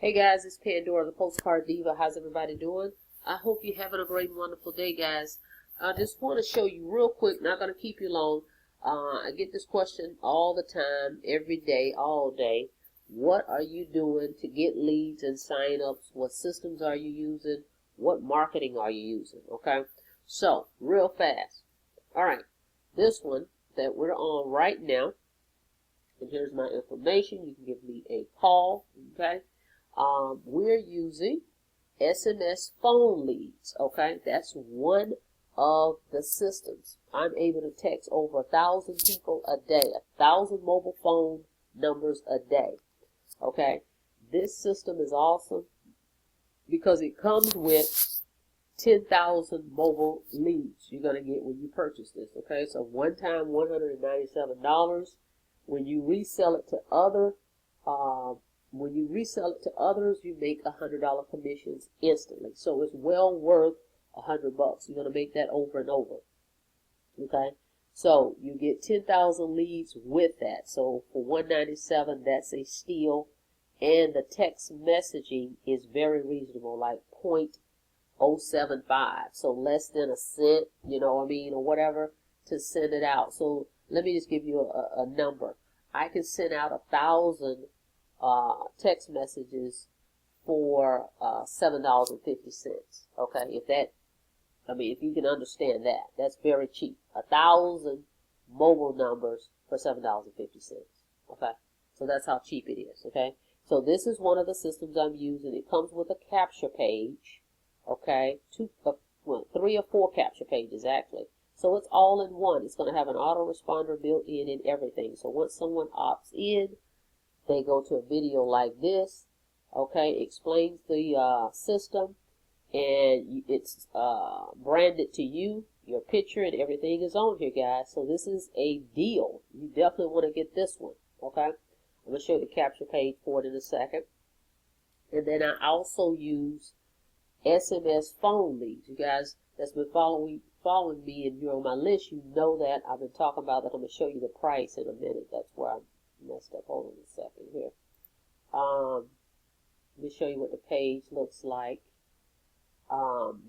Hey guys, it's Pandora, the Postcard Diva. How's everybody doing? I hope you're having a great, wonderful day, guys. I just want to show you real quick, not going to keep you long. I get this question all the time, every day, all day. What are you doing to get leads and sign-ups? What systems are you using? What marketing are you using? Okay, so real fast. All right, this one that we're on right now, and here's my information. You can give me a call, okay? We're using SMS Phone Leads, okay? That's one of the systems. I'm able to text over 1,000 people a day, 1,000 mobile phone numbers a day, okay? This system is awesome because it comes with 10,000 mobile leads you're going to get when you purchase this, okay? So one time, $197. When you resell it to others, you make $100 commissions instantly. So it's well worth $100. You're gonna make that over and over. Okay, so you get 10,000 leads with that. So for $197, that's a steal, and the text messaging is very reasonable, like 0.075, so less than a cent, you know what I mean, or whatever, to send it out. So let me just give you a number. I can send out 1,000 text messages for $7.50. Okay, if you can understand that, that's very cheap. 1,000 mobile numbers for $7.50. Okay, so that's how cheap it is. Okay, so this is one of the systems I'm using. It comes with a capture page. Okay, 3 or 4 capture pages actually. So it's all in one. It's going to have an autoresponder built in and everything. So once someone opts in, they go to a video like this, okay, explains the system, and it's branded to you, your picture and everything is on here, guys. So this is a deal. You definitely want to get this one, okay? I'm going to show you the capture page for it in a second. And then I also use SMS Phone Leads. You guys that's been following me and you're on my list, you know that I've been talking about that. I'm going to show you the price in a minute. That's where I'm messed up. Hold on a second here. Let me show you what the page looks like.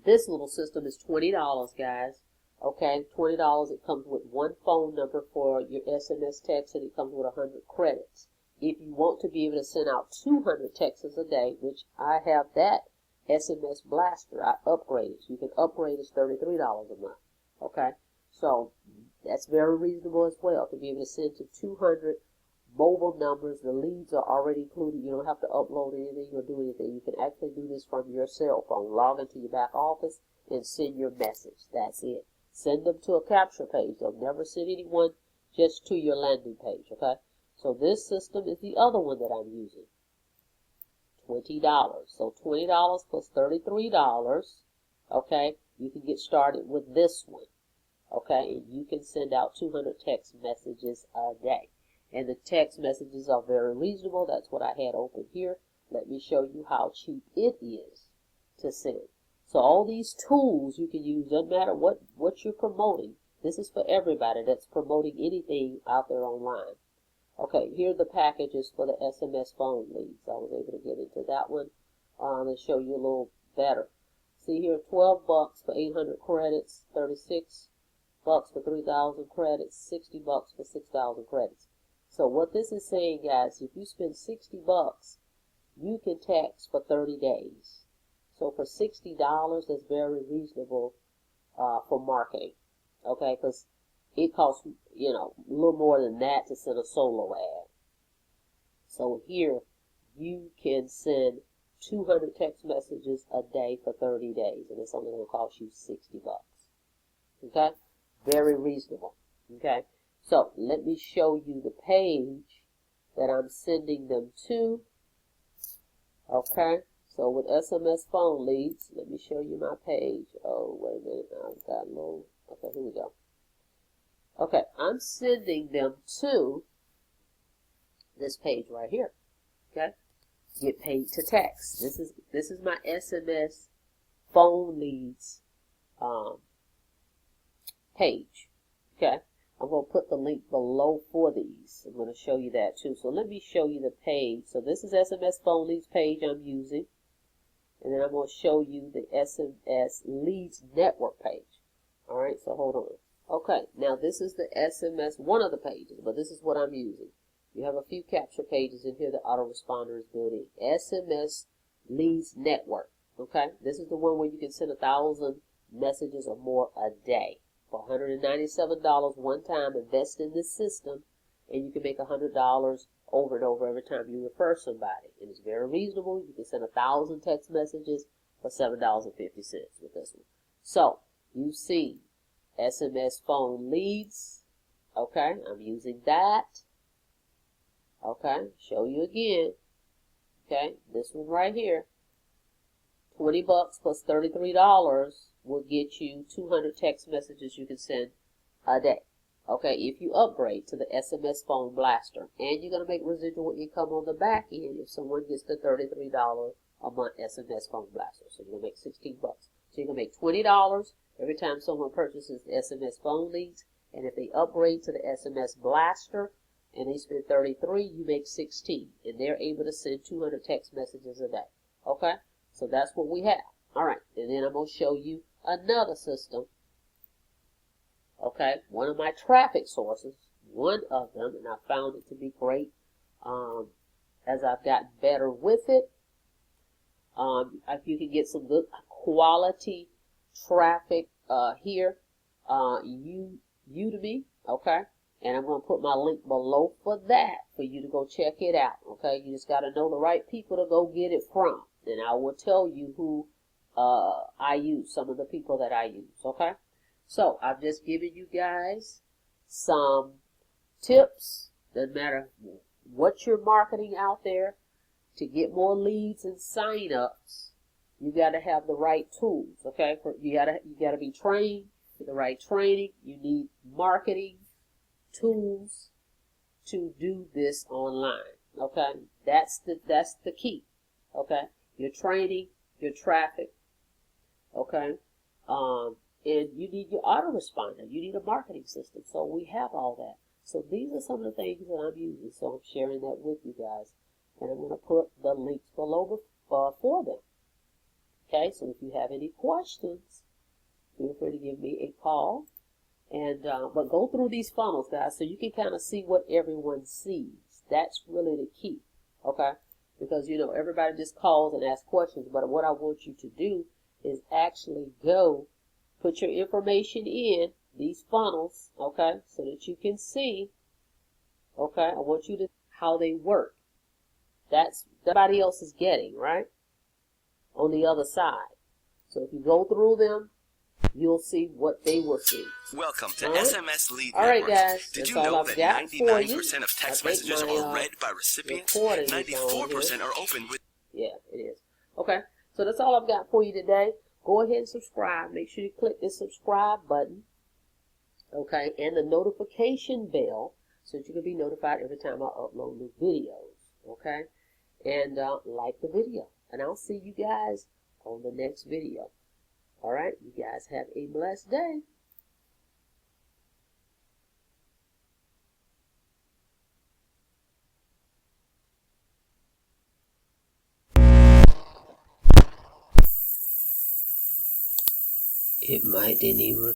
This little system is $20, guys. Okay, $20. It comes with one phone number for your SMS text, and it comes with 100 credits. If you want to be able to send out 200 texts a day, which I have that SMS Blaster, I upgraded. You can upgrade. It's $33 a month. Okay, so that's very reasonable as well to be able to send to 200 mobile numbers. The leads are already included. You don't have to upload anything or do anything. You can actually do this from your cell phone. Log into your back office and send your message. That's it. Send them to a capture page. They'll never send anyone just to your landing page. Okay, so this system is the other one that I'm using. $20. So $20 plus $33. Okay, you can get started with this one. Okay, and you can send out 200 text messages a day. And the text messages are very reasonable. That's what I had open here. Let me show you how cheap it is to send. So all these tools you can use, doesn't matter what you're promoting. This is for everybody that's promoting anything out there online. Okay, here are the packages for the SMS Phone Leads. I was able to get into that one and show you a little better. See here, $12 for 800 credits, $36 for 3,000 credits, $60 for 6,000 credits. So what this is saying, guys, if you spend $60, you can text for 30 days. So for $60, that's very reasonable for marketing. Okay, because it costs, you know, a little more than that to send a solo ad. So here, you can send 200 text messages a day for 30 days, and it's only going to cost you $60. Okay, very reasonable. Okay. So let me show you the page that I'm sending them to. Okay, so with SMS Phone Leads, let me show you my page. Oh, wait a minute, I've got a little, okay, here we go. Okay, I'm sending them to this page right here. Okay, get paid to text. This is my SMS Phone Leads page. Okay. I'm going to put the link below for these. I'm going to show you that too. So let me show you the page. So this is SMS Phone Leads page I'm using. And then I'm going to show you the SMS Leads Network page. All right, so hold on. Okay, now this is the SMS, one of the pages, but this is what I'm using. You have a few capture pages in here that autoresponder is built in. SMS Leads Network. Okay, this is the one where you can send 1,000 messages or more a day. For $197 one time, invest in this system, and you can make $100 over and over every time you refer somebody. And it's very reasonable. You can send 1,000 text messages for $7.50 with this one. So, you see SMS Phone Leads. Okay, I'm using that. Okay, show you again. Okay, this one right here. $20 plus $33 will get you 200 text messages you can send a day. Okay, if you upgrade to the SMS Phone Blaster, and you're going to make residual income on the back end if someone gets the $33 a month SMS Phone Blaster. So you're going to make $16. So you're going to make $20 every time someone purchases the SMS Phone Leads, and if they upgrade to the SMS Blaster and they spend $33, you make $16, and they're able to send 200 text messages a day. Okay, so that's what we have. All right, and then I'm going to show you another system. Okay, one of my traffic sources, one of them, and I found it to be great as I've gotten better with it. If you can get some good quality traffic here, Udemy, okay, and I'm going to put my link below for that for you to go check it out. Okay, you just got to know the right people to go get it from, and I will tell you who I use, some of the people that I use. Okay. So, I've just given you guys some tips. Doesn't matter what you're marketing out there, to get more leads and sign-ups, you got to have the right tools, okay? You got to be trained, the right training. You need marketing tools to do this online, okay? That's the key, okay? Your training, your traffic, okay? And you need your autoresponder. You need a marketing system. So we have all that. So these are some of the things that I'm using. So I'm sharing that with you guys. And I'm going to put the links below for them. Okay, so if you have any questions, feel free to give me a call. And but go through these funnels, guys, so you can kind of see what everyone sees. That's really the key. Okay, because, you know, everybody just calls and asks questions. But what I want you to do is actually go put your information in these funnels, okay, so that you can see, okay, I want you to how they work. That's everybody else is getting, right, on the other side. So if you go through them, you'll see what they will see. Welcome to right? SMS Lead All right, Network. guys. Did you know that 99% of text messages are read by recipients? 94% are open with... Yeah, it is. Okay, so that's all I've got for you today. Go ahead and subscribe. Make sure you click the subscribe button, okay, and the notification bell so that you can be notified every time I upload new videos, okay? And like the video. And I'll see you guys on the next video. All right, you guys have a blessed day. It might didn't even